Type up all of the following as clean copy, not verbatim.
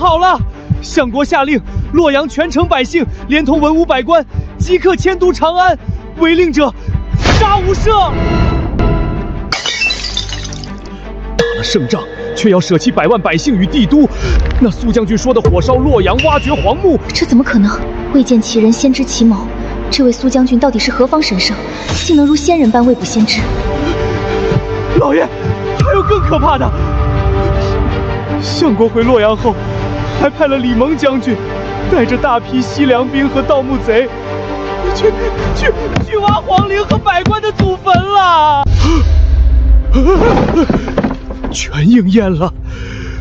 好了！相国下令，洛阳全城百姓连同文武百官，即刻迁都长安，违令者杀无赦。打了胜仗，却要舍弃100万百姓与帝都。那苏将军说的火烧洛阳、挖掘皇墓，这怎么可能？未见其人，先知其谋。这位苏将军到底是何方神圣，竟能如仙人般未卜先知？老爷，还有更可怕的！相国回洛阳后，还派了李蒙将军，带着大批西凉兵和盗墓贼，去挖皇陵和百官的祖坟了。全应验了，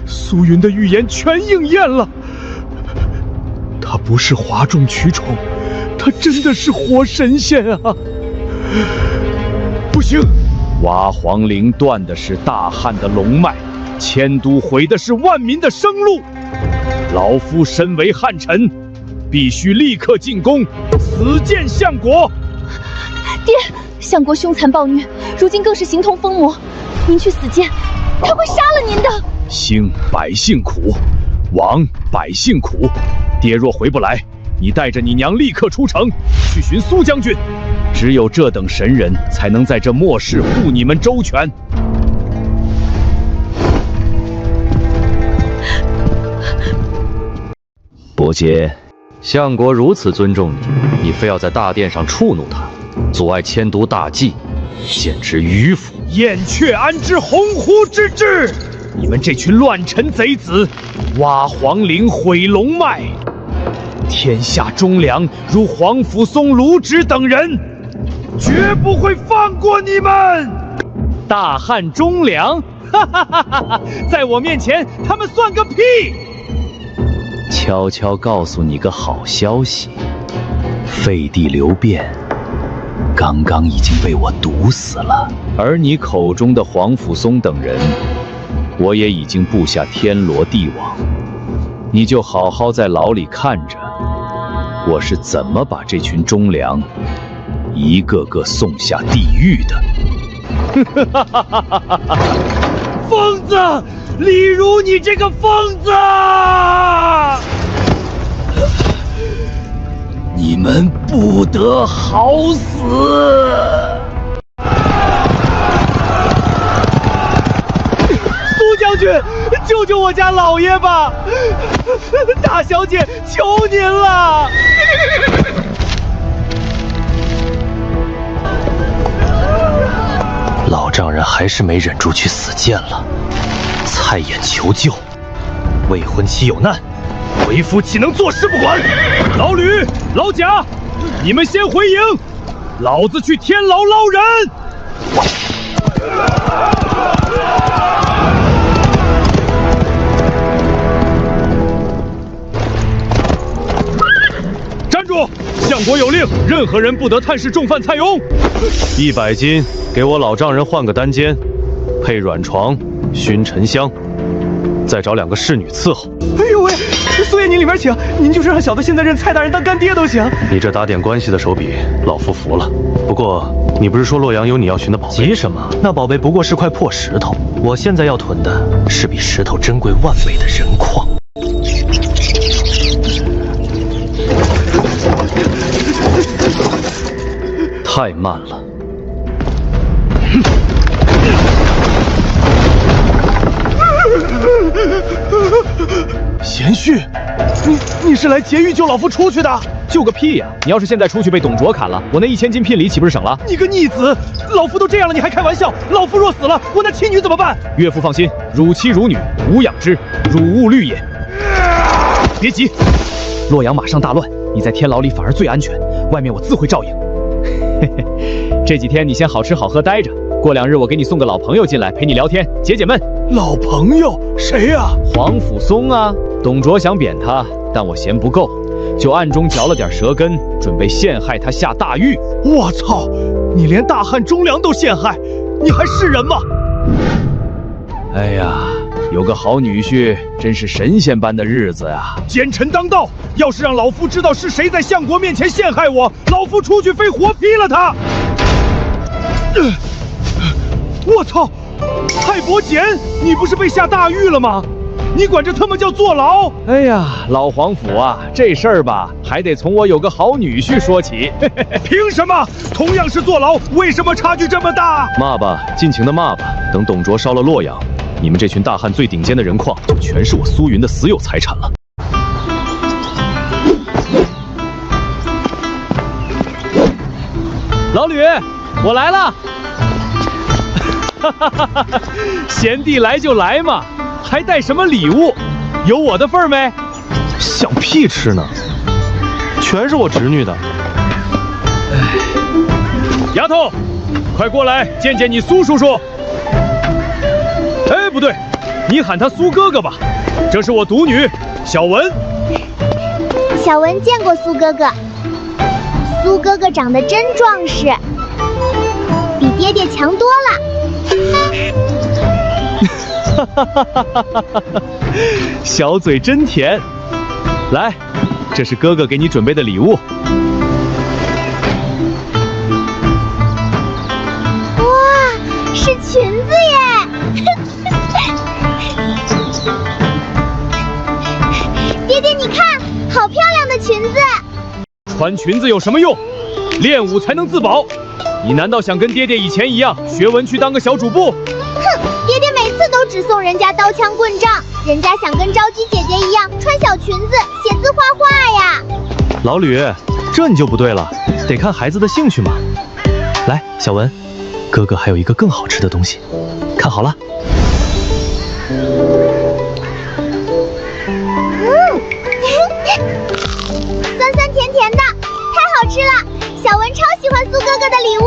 苏云的预言全应验了。他不是哗众取宠，他真的是活神仙啊！不行，挖皇陵断的是大汉的龙脉，迁都毁的是万民的生路。老夫身为汉臣，必须立刻进宫，死谏相国。爹，相国凶残暴虐，如今更是形同疯魔。您去死谏，他会杀了您的。兴百姓苦，亡百姓苦。爹若回不来，你带着你娘立刻出城，去寻苏将军。只有这等神人，才能在这末世护你们周全。伯杰，相国如此尊重你，你非要在大殿上触怒他，阻碍迁都大计，简直迂腐。燕雀安知鸿鹄之志？你们这群乱臣贼子，挖皇陵毁龙脉，天下忠良如皇甫嵩、卢植等人，绝不会放过你们！大汉忠良，哈哈哈哈！在我面前，他们算个屁！悄悄告诉你个好消息，废帝刘辩刚刚已经被我毒死了，而你口中的皇甫嵩等人，我也已经布下天罗地网，你就好好在牢里看着，我是怎么把这群忠良一个个送下地狱的！疯子，李儒，你这个疯子！你们不得好死！苏将军，救救我家老爷吧！大小姐，求您了！老丈人还是没忍住去死谏了。蔡琰求救，未婚妻有难，为夫岂能坐视不管？老吕、老贾，你们先回营，老子去天牢捞人！站住！相国有令，任何人不得探视重犯蔡邕。100斤，给我老丈人换个单间，配软床，熏沉香，再找2个侍女伺候。哎呦喂，苏爷您里边请，您就是让小的现在认蔡大人当干爹都行。你这打点关系的手笔，老夫服了。不过你不是说洛阳有你要寻的宝贝？急什么？那宝贝不过是块破石头，我现在要囤的是比石头珍贵万倍的人矿。太慢了。贤婿，你是来劫狱救老夫出去的？救个屁呀！你要是现在出去被董卓砍了，我那1000斤聘礼岂不是省了？你个逆子！老夫都这样了，你还开玩笑？老夫若死了，我那妻女怎么办？岳父放心，汝妻汝女吾养之，汝勿虑也。别急，洛阳马上大乱，你在天牢里反而最安全，外面我自会照应。嘿嘿，这几天你先好吃好喝待着，过2日我给你送个老朋友进来陪你聊天解解闷。老朋友谁呀？皇甫嵩啊！董卓想贬他，但我嫌不够，就暗中嚼了点舌根，准备陷害他下大狱。我操！你连大汉忠良都陷害，你还是人吗？哎呀，有个好女婿，真是神仙般的日子呀！奸臣当道，要是让老夫知道是谁在相国面前陷害我，老夫出去非活劈了他！我操！蔡伯简，你不是被下大狱了吗？你管这他妈叫坐牢？哎呀，老皇甫啊，这事儿吧，还得从我有个好女婿说起。凭什么？同样是坐牢，为什么差距这么大？骂吧，尽情的骂吧。等董卓烧了洛阳，你们这群大汉最顶尖的人矿，就全是我苏云的私有财产了。老吕，我来了。哈哈哈哈哈！贤弟来就来嘛，还带什么礼物？有我的份儿没？想屁吃呢，全是我侄女的。丫头，快过来见见你苏叔叔。哎，不对，你喊他苏哥哥吧。这是我独女小文。小文见过苏哥哥，苏哥哥长得真壮实，比爹爹强多了。哈哈哈哈哈哈！小嘴真甜。来，这是哥哥给你准备的礼物。哇，是裙子耶！爹爹，你看，好漂亮的裙子。穿裙子有什么用？练武才能自保。你难道想跟爹爹以前一样，学文去当个小主簿？哼，爹爹每次都只送人家刀枪棍杖，人家想跟着急姐姐一样穿小裙子、写字画画呀。老吕，这你就不对了，得看孩子的兴趣嘛。来，小文，哥哥还有一个更好吃的东西，看好了。酸酸甜甜的，太好吃了！小文超喜欢苏哥哥的礼物。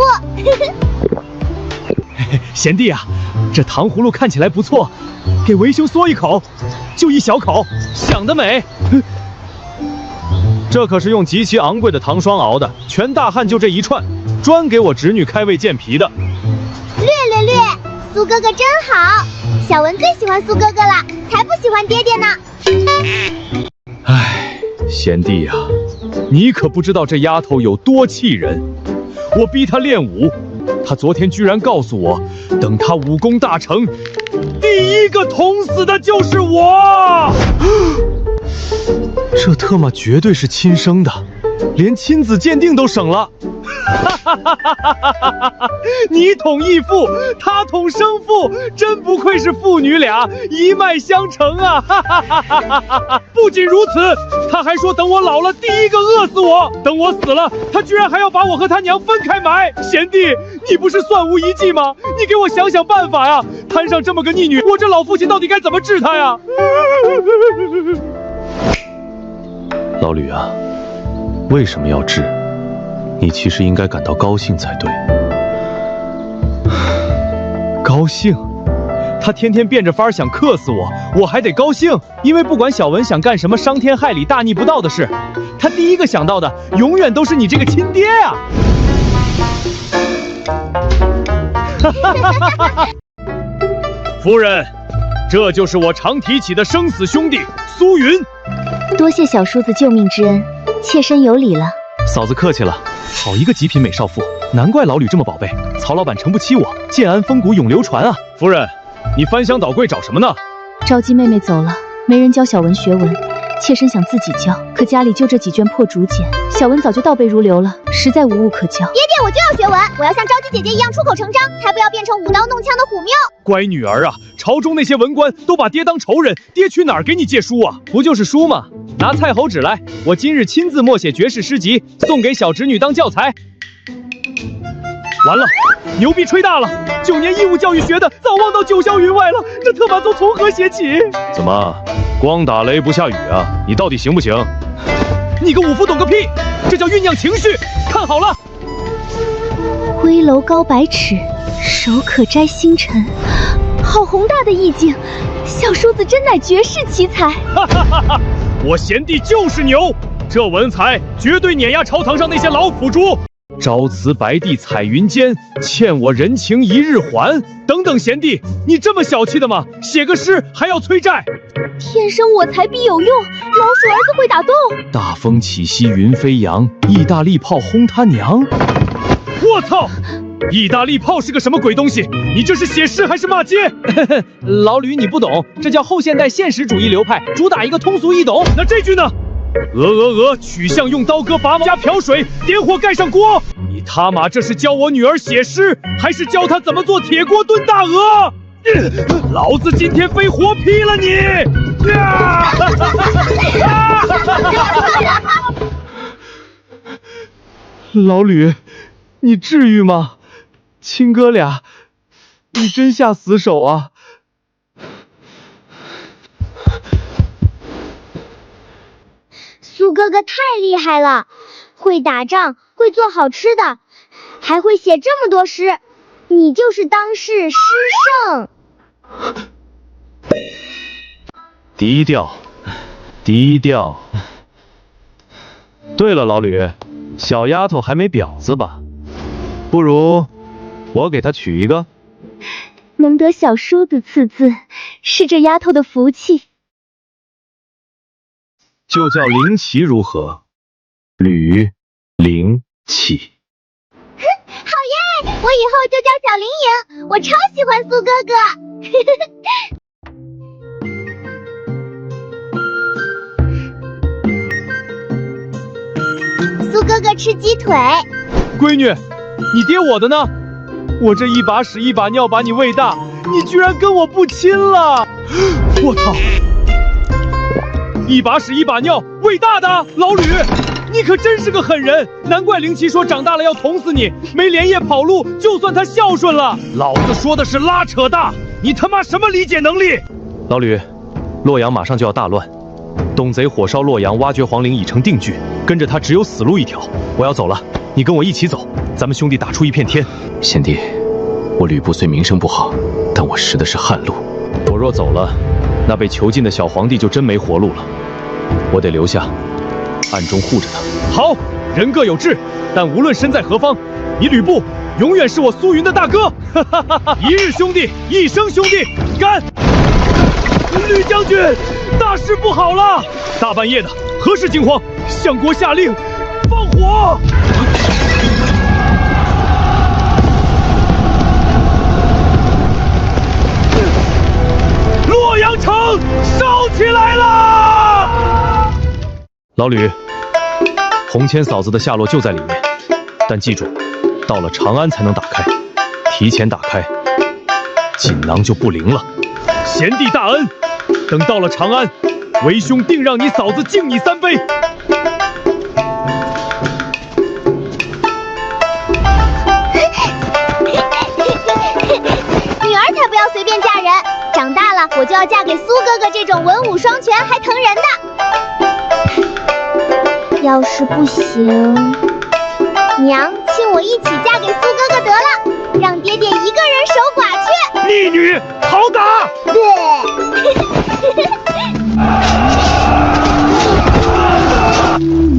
贤弟啊，这糖葫芦看起来不错，给为兄嗦一口，就一小口，想得美。这可是用极其昂贵的糖霜熬的，全大汉就这一串，专给我侄女开胃健脾的。略，苏哥哥真好，小文最喜欢苏哥哥了，才不喜欢爹爹呢。唉，贤弟呀，你可不知道这丫头有多气人。我逼她练武，她昨天居然告诉我，等她武功大成，第一个捅死的就是我。这特么绝对是亲生的，连亲子鉴定都省了。你捅义父，他捅生父，真不愧是父女俩，一脉相承啊！不仅如此，他还说等我老了，第一个饿死我。等我死了，他居然还要把我和他娘分开埋。贤弟，你不是算无一计吗？你给我想想办法呀！摊上这么个逆女，我这老父亲到底该怎么治她呀？老吕啊，为什么要治？你其实应该感到高兴才对。高兴？他天天变着法儿想克死我，我还得高兴？因为不管小文想干什么伤天害理、大逆不道的事，他第一个想到的永远都是你这个亲爹啊！夫人，这就是我常提起的生死兄弟苏云。多谢小叔子救命之恩，妾身有礼了。嫂子客气了。好一个极品美少妇，难怪老吕这么宝贝。曹老板诚不欺我，建安风骨永流传啊！夫人，你翻箱倒柜找什么呢？着急妹妹走了，没人教小文学文，妾身想自己教，可家里就这几卷破竹简，小文早就倒背如流了，实在无物可教。爹爹，我就要学文，我要像着急姐姐一样出口成章，才不要变成舞刀弄枪的虎喵。乖女儿啊，朝中那些文官都把爹当仇人，爹去哪儿给你借书啊？不就是书吗？拿菜猴纸来，我今日亲自默写绝世诗集，送给小侄女当教材。完了，牛逼吹大了！9年义务教育学的，早忘到九霄云外了。这特马从何写起？怎么，光打雷不下雨啊？你到底行不行？你个武夫懂个屁！这叫酝酿情绪。看好了，危楼高百尺，手可摘星辰。好宏大的意境，小叔子真乃绝世奇才。哈哈哈哈！我贤弟就是牛，这文采绝对碾压朝堂上那些老腐猪。朝辞白帝彩云间，欠我人情一日还。等等，贤弟，你这么小气的吗？写个诗还要催债？天生我材必有用，老鼠儿子会打洞。大风起兮云飞扬，意大利炮轰他娘。我操！意大利炮是个什么鬼东西？你这是写诗还是骂街？老吕，你不懂，这叫后现代现实主义流派，主打一个通俗易懂。那这句呢？取向用刀割拔毛加瓢水，点火盖上锅。你他妈这是教我女儿写诗，还是教她怎么做铁锅炖大鹅？老子今天非活劈了你！老吕，你至于吗？亲哥俩，你真下死手啊！苏哥哥太厉害了，会打仗，会做好吃的，还会写这么多诗，你就是当世诗圣。低调，低调。对了，老吕，小丫头还没婊子吧？不如我给她取一个。能得小叔子赐字，是这丫头的福气。就叫林奇如何？吕林奇。好耶！我以后就叫小林颖，我超喜欢苏哥哥。苏哥哥吃鸡腿。闺女，你爹我的呢？我这一把屎一把尿把你喂大，你居然跟我不亲了！我操！一把屎一把尿喂大的，老吕，你可真是个狠人！难怪林奇说长大了要捅死你，没连夜跑路，就算他孝顺了。老子说的是拉扯大，你他妈什么理解能力？老吕，洛阳马上就要大乱，东贼火烧洛阳，挖掘皇陵已成定局，跟着他只有死路一条。我要走了，你跟我一起走，咱们兄弟打出一片天。贤弟，我吕布虽名声不好，但我识的是汉路。我若走了，那被囚禁的小皇帝就真没活路了。我得留下，暗中护着他。好，人各有志，但无论身在何方，你吕布永远是我苏云的大哥。一日兄弟，一生兄弟，干！吕将军，大事不好了！大半夜的，何事惊慌？相国下令放火！洛阳城烧起来了！老吕，红千嫂子的下落就在里面，但记住，到了长安才能打开，提前打开，锦囊就不灵了。贤弟大恩，等到了长安，为兄定让你嫂子敬你3杯。女儿才不要随便嫁人，长大了我就要嫁给苏哥哥这种文武双全还疼人的。要是不行，娘请我一起嫁给苏哥哥得了，让爹爹一个人守寡去。逆女，好打！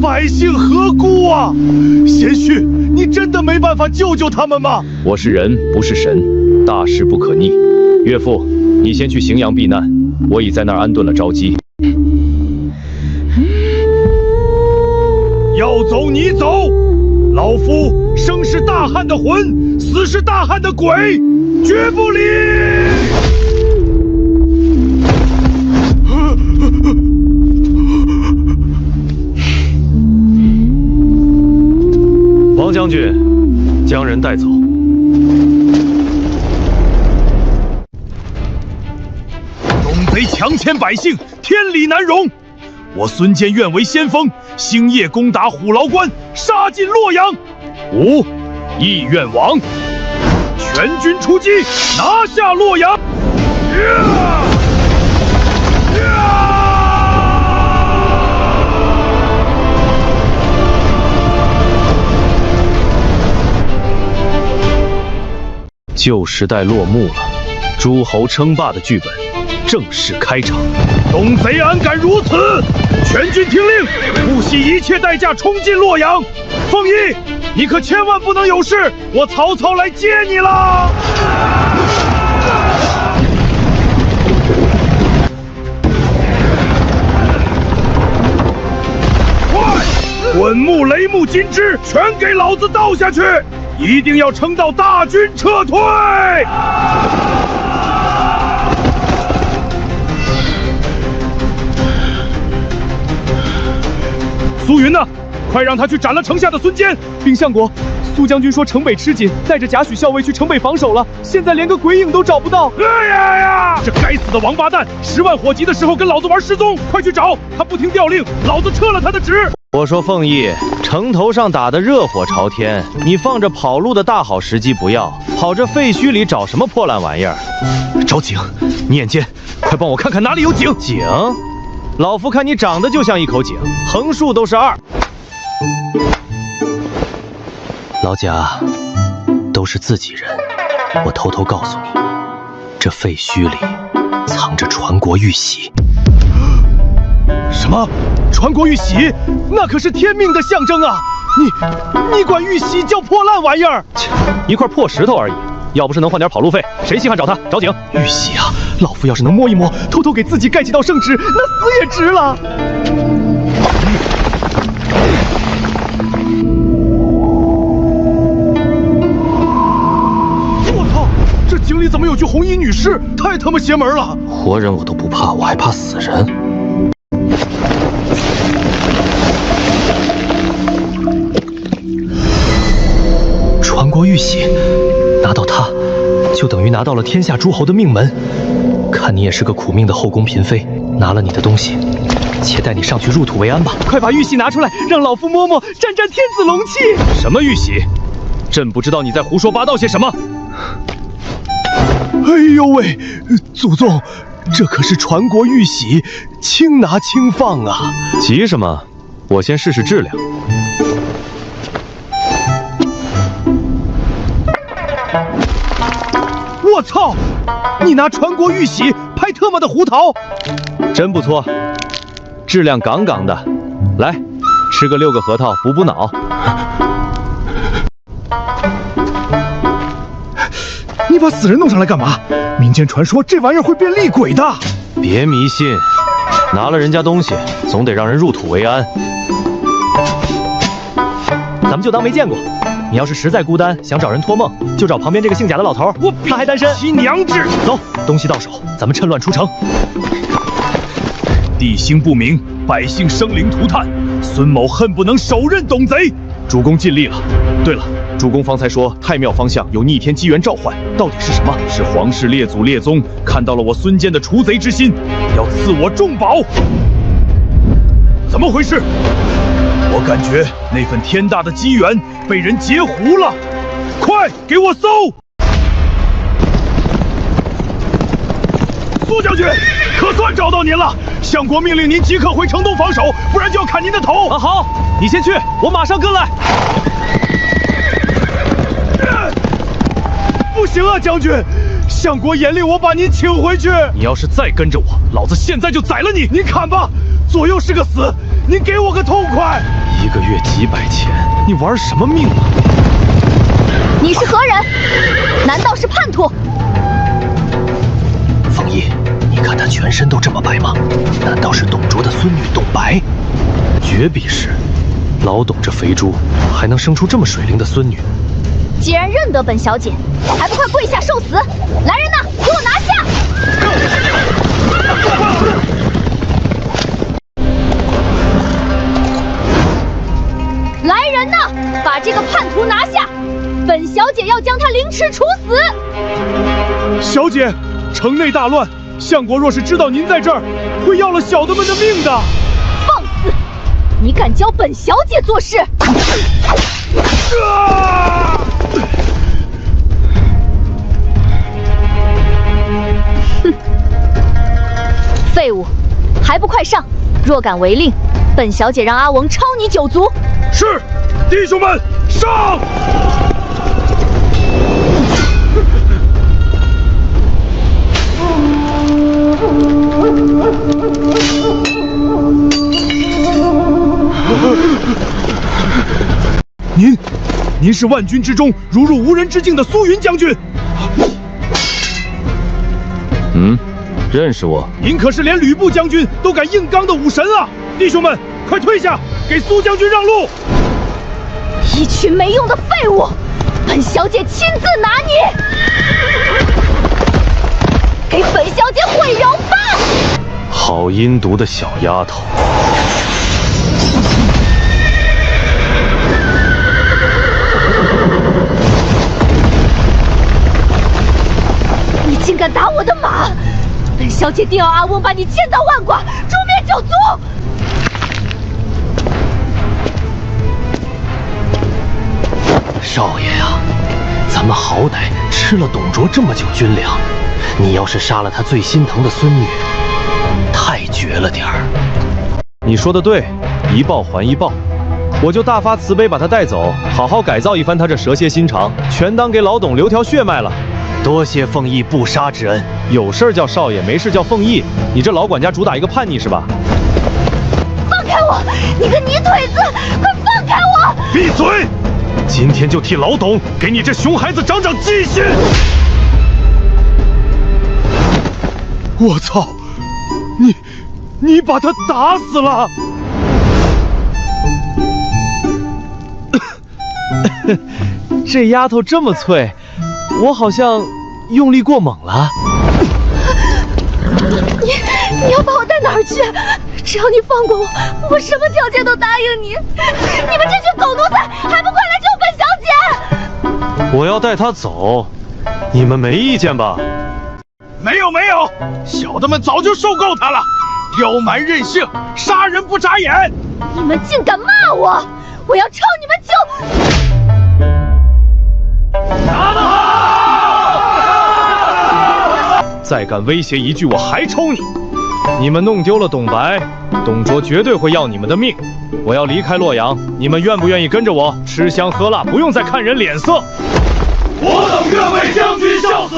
百姓何辜啊！贤婿，你真的没办法救救他们吗？我是人，不是神，大事不可逆。岳父，你先去荥阳避难，我已在那儿安顿了昭姬。要走你走，老夫生是大汉的魂，死是大汉的鬼，绝不离！王将军，将人带走。东贼强奸百姓，天理难容。我孙坚愿为先锋，星夜攻打虎牢关，杀进洛阳。吾意愿王，全军出击，拿下洛阳。旧时代落幕了，诸侯称霸的剧本正式开场。东贼安敢如此！全军听令，不惜一切代价冲进洛阳。凤仪，你可千万不能有事，我曹操来接你了。快，滚木、雷木、金枝，全给老子倒下去！一定要撑到大军撤退！苏云呢？快让他去斩了城下的孙坚！禀相国，苏将军说城北吃紧，带着贾诩校尉去城北防守了，现在连个鬼影都找不到。哎呀呀！这该死的王八蛋！10万火急的时候跟老子玩失踪，快去找他！不听调令，老子撤了他的职！我说凤翼，城头上打得热火朝天，你放着跑路的大好时机不要，跑这废墟里找什么破烂玩意儿？找井！你眼尖，快帮我看看哪里有井！井？老夫看你长得就像一口井，横竖都是2。老贾，都是自己人，我偷偷告诉你，这废墟里藏着传国玉玺。什么？传国玉玺？那可是天命的象征啊！你管玉玺叫破烂玩意儿？切，一块破石头而已，要不是能换点跑路费，谁稀罕找他？找井！玉玺啊，老夫要是能摸一摸，偷偷给自己盖几道圣旨，那死也值了。我操！这井里怎么有具红衣女尸？太他妈邪门了！活人我都不怕，我还怕死人。传国玉玺，拿到它，就等于拿到了天下诸侯的命门。看你也是个苦命的后宫嫔妃，拿了你的东西，且带你上去入土为安吧。快把玉玺拿出来，让老夫摸摸，沾沾天子龙气。什么玉玺？朕不知道你在胡说八道些什么。哎呦喂，祖宗，这可是传国玉玺，轻拿轻放啊！急什么？我先试试质量。我操！你拿传国玉玺拍特么的胡桃，真不错，质量杠杠的。来，吃个6个核桃补补脑。你把死人弄上来干嘛？民间传说这玩意儿会变厉鬼的。别迷信，拿了人家东西，总得让人入土为安。咱们就当没见过。你要是实在孤单，想找人托梦，就找旁边这个姓贾的老头。他还单身。其娘之！走，东西到手，咱们趁乱出城。地形不明，百姓生灵涂炭，孙某恨不能手刃董贼。主公尽力了。对了，主公方才说太庙方向有逆天机缘召唤，到底是什么？是皇室列祖列宗看到了我孙坚的除贼之心，要赐我重宝。怎么回事？我感觉那份天大的机缘被人截胡了，快给我搜！苏将军，可算找到您了。相国命令您即刻回城东防守，不然就要砍您的头。啊，好，你先去，我马上跟来。不行啊，将军，相国严令我把您请回去。你要是再跟着我，老子现在就宰了你！您砍吧，左右是个死，您给我个痛快。1个月几百钱，你玩什么命啊？你是何人？难道是叛徒？凤翼，你看他全身都这么白吗？难道是董卓的孙女董白？绝壁氏，老董这肥猪还能生出这么水灵的孙女？既然认得本小姐，还不快跪下受死！来人呐，给我拿下！来人呐，把这个叛徒拿下！本小姐要将他凌迟处死。小姐，城内大乱，相国若是知道您在这儿，会要了小的们的命的。放肆！你敢教本小姐做事？哼！废物，还不快上！若敢违令，本小姐让阿翁抄你9族。是，弟兄们，上！您是万军之中如入无人之境的苏云将军。认识我？您可是连吕布将军都敢硬刚的武神啊！弟兄们，快退下，给苏将军让路！一群没用的废物！本小姐亲自拿你，给本小姐毁容吧！好阴毒的小丫头！你竟敢打我的马！本小姐定要阿翁把你千刀万剐，诛灭九族！少爷呀，咱们好歹吃了董卓这么久军粮，你要是杀了他最心疼的孙女，太绝了点儿。你说的对，一报还一报，我就大发慈悲把他带走，好好改造一番他这蛇蝎心肠，全当给老董留条血脉了。多谢凤义不杀之恩，有事儿叫少爷，没事叫凤义。你这老管家主打一个叛逆是吧？放开我！你个泥腿子，快放开我！闭嘴！今天就替老董给你这熊孩子长长记性！我操！你把他打死了！这丫头这么脆，我好像用力过猛了。你要把我带哪儿去？只要你放过我，我什么条件都答应你。你们这群狗奴才，还不快来救本小姐！我要带她走，你们没意见吧？没有，小的们早就受够他了，刁蛮任性，杀人不眨眼。你们竟敢骂我！我要抄你们九！打得好！再敢威胁一句，我还抽你！你们弄丢了董白，董卓绝对会要你们的命。我要离开洛阳，你们愿不愿意跟着我吃香喝辣，不用再看人脸色？我等愿为将军效死！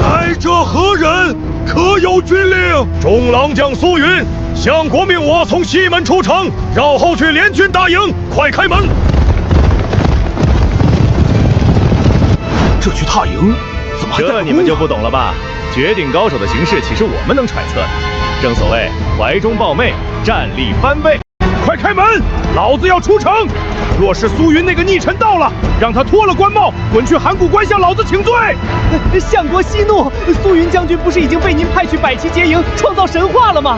来者何人？可有军令？中郎将苏云，相国命我从西门出城，绕后去联军大营，快开门！这去踏营，怎么还带这你们就不懂了吧？绝顶高手的形势，岂是我们能揣测的？正所谓怀中抱妹，战力翻倍。快开门！老子要出城！若是苏云那个逆臣到了，让他脱了官帽，滚去函谷关向老子请罪！相国息怒，苏云将军不是已经被您派去百旗结营，创造神话了吗？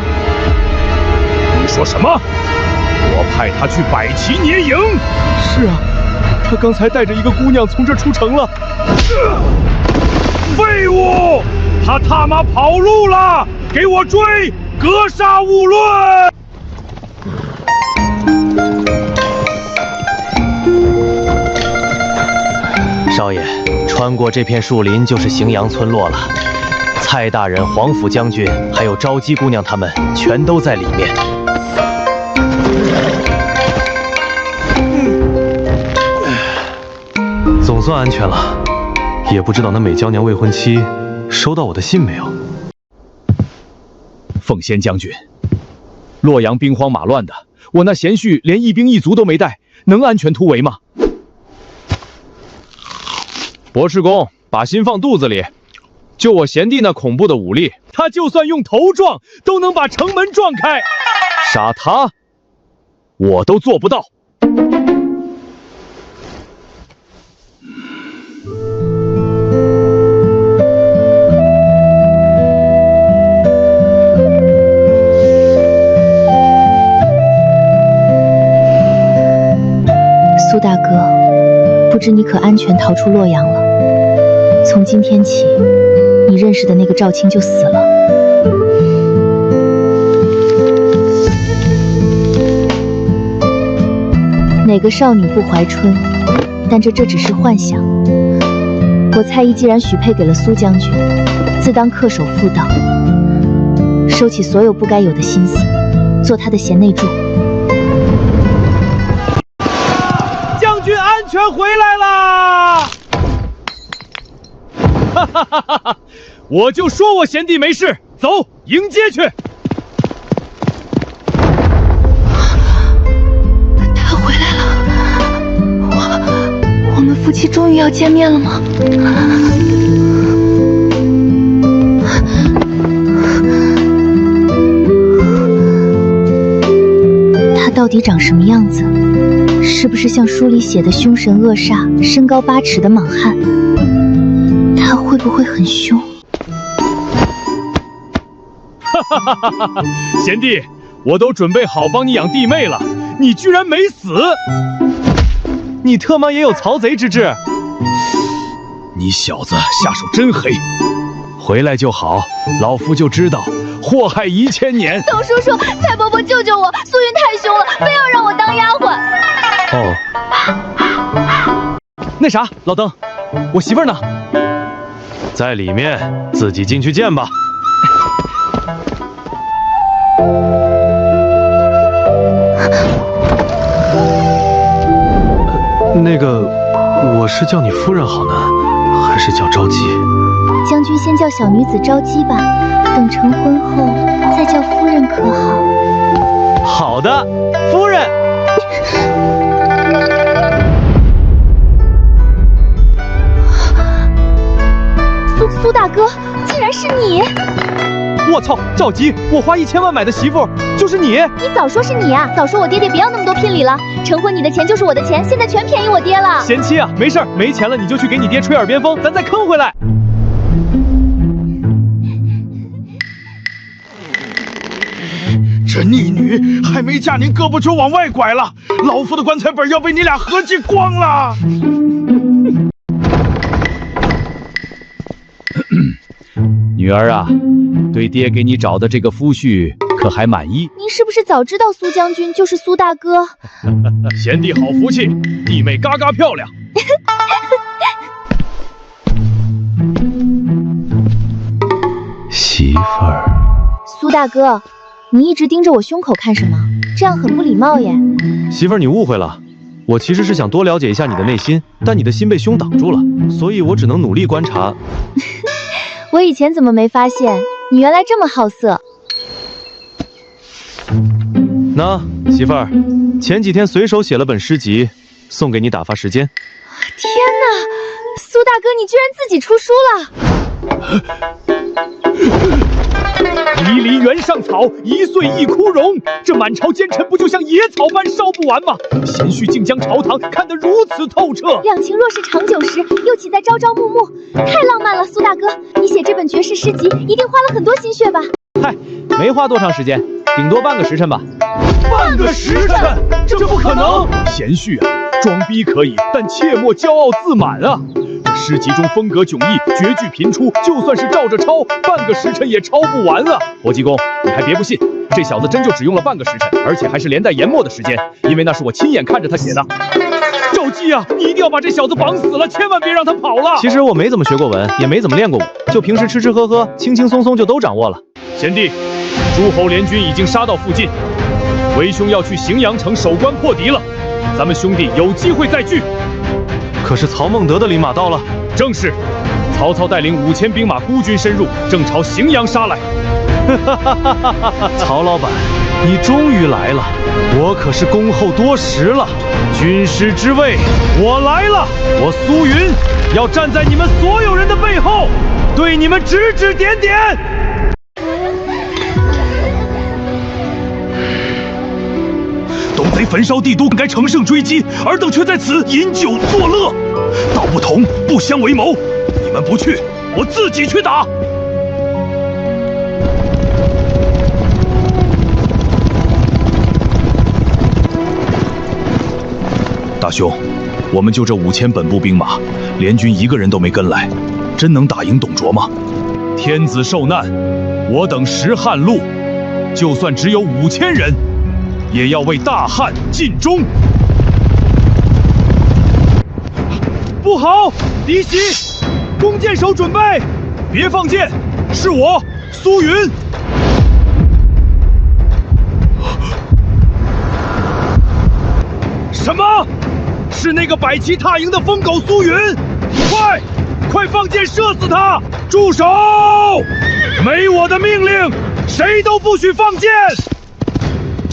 你说什么？我派他去百旗结营？是啊，他刚才带着一个姑娘从这出城了。废物！他他妈跑路了！给我追！格杀勿论！少爷，穿过这片树林就是荥阳村落了。蔡大人、黄甫将军还有昭姬姑娘他们全都在里面。总算安全了，也不知道那美娇娘未婚妻收到我的信没有。奉先将军，洛阳兵荒马乱的，我那贤婿连一兵一卒都没带，能安全突围吗？博士公，把心放肚子里。就我贤弟那恐怖的武力，他就算用头撞，都能把城门撞开。杀他，我都做不到。苏大哥，不知你可安全逃出洛阳了？从今天起，你认识的那个赵青就死了。哪个少女不怀春？但这只是幻想。我蔡义既然许配给了苏将军，自当恪守妇道，收起所有不该有的心思，做他的贤内助。将军安全回来啦！哈哈哈哈哈！我就说我贤弟没事，走，迎接去。他回来了，我们夫妻终于要见面了吗？他到底长什么样子？是不是像书里写的凶神恶煞、身高8尺的莽汉？他会不会很凶？哈哈哈哈！贤弟，我都准备好帮你养弟妹了，你居然没死！你特么也有曹贼之志！你小子下手真黑，回来就好，老夫就知道祸害1000年。董叔叔，蔡伯伯救救我！苏云太凶了，非要让我当丫鬟。哦，那啥，老登，我媳妇儿呢？在里面，自己进去见吧。那个，我是叫你夫人好呢，还是叫昭姬？将军先叫小女子昭姬吧，等成婚后再叫夫人可好？好的，夫人。苏大哥，竟然是你！我操，赵姬，我花1000万买的媳妇就是你！你早说是你啊！早说我爹爹不要那么多聘礼了，成婚你的钱就是我的钱，现在全便宜我爹了。贤妻啊，没事儿，没钱了你就去给你爹吹耳边风，咱再坑回来。这逆女还没嫁，你胳膊就往外拐了，老夫的棺材本要被你俩合计光了。女儿啊，对爹给你找的这个夫婿可还满意？您是不是早知道苏将军就是苏大哥？贤弟好福气，弟妹嘎嘎漂亮。媳妇儿，苏大哥，你一直盯着我胸口看什么？这样很不礼貌耶。媳妇儿，你误会了，我其实是想多了解一下你的内心，但你的心被胸挡住了，所以我只能努力观察。我以前怎么没发现你原来这么好色？那媳妇儿，前几天随手写了本诗集，送给你打发时间。天哪，苏大哥，你居然自己出书了！离离原上草，1岁1枯荣。这满朝奸臣不就像野草般烧不完吗？贤婿竟将朝堂看得如此透彻。两情若是长久时，又岂在朝朝暮暮？太浪漫了，苏大哥，你写这本绝世诗集一定花了很多心血吧？嗨，没花多长时间，顶多半个时辰吧。半个时辰？这不可能！贤婿啊，装逼可以，但切莫骄傲自满啊。这诗集中风格迥异，绝句频出，就算是照着抄，半个时辰也抄不完啊！伯姬公，你还别不信，这小子真就只用了半个时辰，而且还是连带研墨的时间，因为那是我亲眼看着他写的。赵姬啊，你一定要把这小子绑死了，千万别让他跑了。其实我没怎么学过文，也没怎么练过武，就平时吃吃喝喝，轻轻松松就都掌握了。贤弟，诸侯联军已经杀到附近，为兄要去荥阳城守关破敌了，咱们兄弟有机会再聚。可是曹孟德的兵马到了。正是，曹操带领5000兵马孤军深入，正朝荥阳杀来。曹老板，你终于来了，我可是恭候多时了。军师之位，我来了，我苏云要站在你们所有人的背后，对你们指指点点。东贼焚烧帝都，该乘胜追击，尔等却在此饮酒作乐。道不同，不相为谋。你们不去，我自己去打。大兄，我们就这5000本部兵马，联军一个人都没跟来，真能打赢董卓吗？天子受难，我等识汉路，就算只有5000人，也要为大汉尽忠。不好，敌袭！弓箭手准备，别放箭，是我苏云。什么？是那个摆旗踏营的疯狗苏云！快放箭射死他！住手！没我的命令，谁都不许放箭！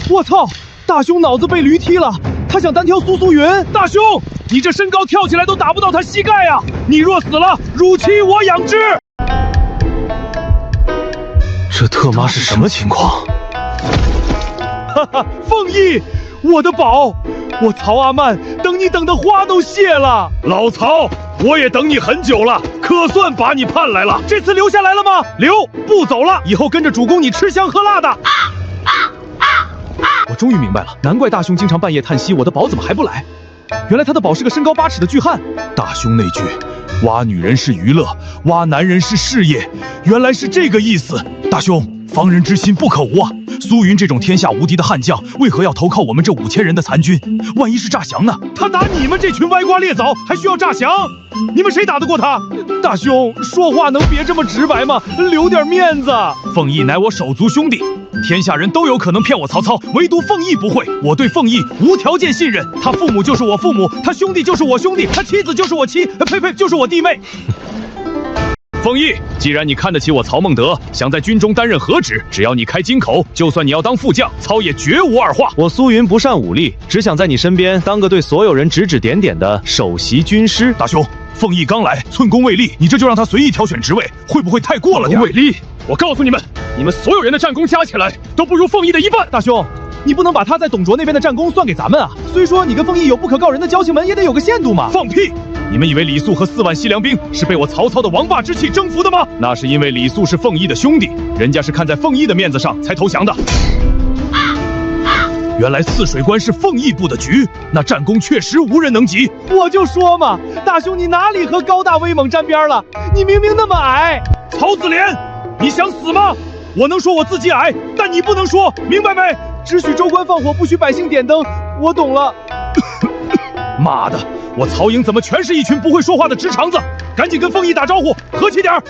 我操！大兄脑子被驴踢了，他想单挑苏云。大兄，你这身高跳起来都打不到他膝盖啊！你若死了，汝妻我养之。这特妈是什么情况？哈哈，凤翼，我的宝，我曹阿曼等你等的花都谢了。老曹，我也等你很久了，可算把你盼来了。这次留下来了吗？留，不走了。以后跟着主公你吃香喝辣的。我终于明白了，难怪大兄经常半夜叹息，我的宝怎么还不来？原来他的宝是个身高8尺的巨汉。大兄那句挖女人是娱乐，挖男人是事业，原来是这个意思。大兄，防人之心不可无啊！苏云这种天下无敌的悍将，为何要投靠我们这5000人的残军？万一是诈降呢？他打你们这群歪瓜裂枣，还需要诈降？你们谁打得过他？大兄，说话能别这么直白吗？留点面子。凤翼乃我手足兄弟，天下人都有可能骗我曹操，唯独凤翼不会。我对凤翼无条件信任，他父母就是我父母，他兄弟就是我兄弟，他妻子就是我妻，呸，就是我弟妹。凤翼，既然你看得起我曹孟德，想在军中担任何职，只要你开金口，就算你要当副将，操也绝无二话。我苏云不善武力，只想在你身边当个对所有人指指点点的首席军师。大兄，凤翼刚来，寸功未立，你这就让他随意挑选职位，会不会太过了点？未立，我告诉你们，你们所有人的战功加起来都不如凤翼的一半。大兄，你不能把他在董卓那边的战功算给咱们啊！虽说你跟凤翼有不可告人的交情门，也得有个限度嘛。放屁！你们以为李肃和4万西凉兵是被我曹操的王霸之气征服的吗？那是因为李肃是凤翼的兄弟，人家是看在凤翼的面子上才投降的。原来汜水关是凤翼部的局，那战功确实无人能及。我就说嘛，大兄你哪里和高大威猛沾边了？你明明那么矮。曹子廉，你想死吗？我能说我自己矮，但你不能说，明白没？只许州官放火，不许百姓点灯。我懂了。妈的，我曹营怎么全是一群不会说话的直肠子？赶紧跟凤翼打招呼，和气点儿。